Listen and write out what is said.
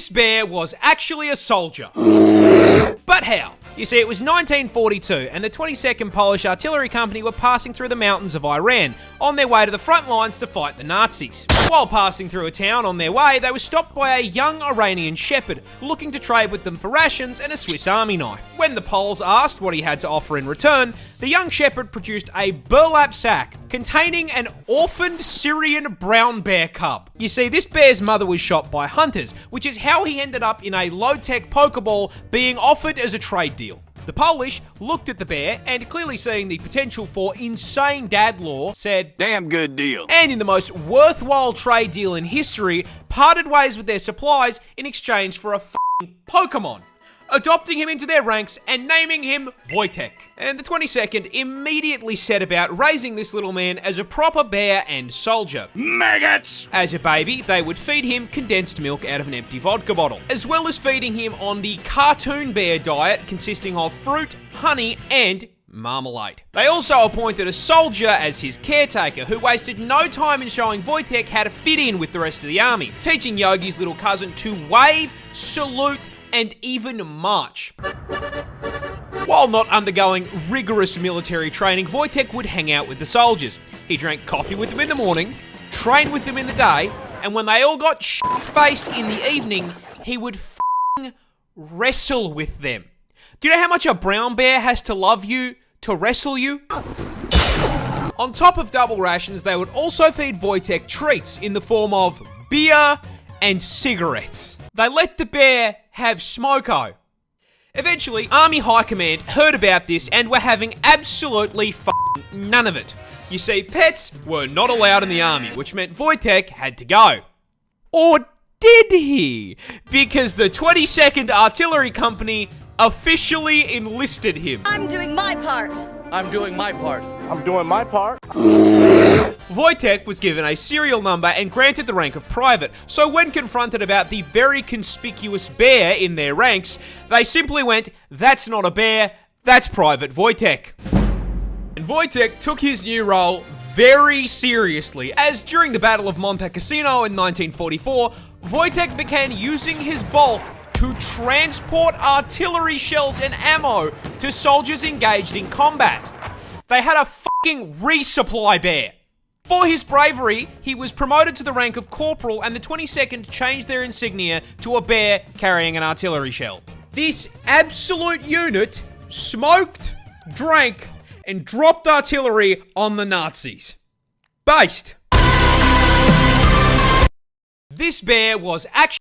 This bear was actually a soldier. But how? You see, it was 1942 and the 22nd Polish Artillery Company were passing through the mountains of Iran on their way to the front lines to fight the Nazis. While passing through a town on their way, they were stopped by a young Iranian shepherd looking to trade with them for rations and a Swiss Army knife. When the Poles asked what he had to offer in return, the young shepherd produced a burlap sack containing an orphaned Syrian brown bear cub. You see, this bear's mother was shot by hunters, which is how he ended up in a low-tech Pokeball being offered as a trade deal. The Polish looked at the bear and, clearly seeing the potential for insane dad lore, said, "Damn good deal." And in the most worthwhile trade deal in history, parted ways with their supplies in exchange for a f***ing Pokemon, adopting him into their ranks and naming him Wojtek. And the 22nd immediately set about raising this little man as a proper bear and soldier. Maggots! As a baby, they would feed him condensed milk out of an empty vodka bottle, as well as feeding him on the cartoon bear diet consisting of fruit, honey, and marmalade. They also appointed a soldier as his caretaker who wasted no time in showing Wojtek how to fit in with the rest of the army, teaching Yogi's little cousin to wave, salute, and even march. While not undergoing rigorous military training, Wojtek would hang out with the soldiers. He drank coffee with them in the morning, trained with them in the day, and when they all got shit-faced in the evening, he would f***ing wrestle with them. Do you know how much a brown bear has to love you to wrestle you? On top of double rations, they would also feed Wojtek treats in the form of beer and cigarettes. They let the bear have smoko. Eventually, Army High Command heard about this and were having absolutely f***ing none of it. You see, pets were not allowed in the army, which meant Wojtek had to go. Or did he? Because the 22nd Artillery Company officially enlisted him. I'm doing my part. I'm doing my part. I'm doing my part. Wojtek was given a serial number and granted the rank of private, so when confronted about the very conspicuous bear in their ranks, they simply went, "That's not a bear, that's Private Wojtek." And Wojtek took his new role very seriously, as during the Battle of Monte Cassino in 1944, Wojtek began using his bulk to transport artillery shells and ammo to soldiers engaged in combat. They had a fucking resupply bear. For his bravery, he was promoted to the rank of corporal, and the 22nd changed their insignia to a bear carrying an artillery shell. This absolute unit smoked, drank, and dropped artillery on the Nazis. Based. This bear was actually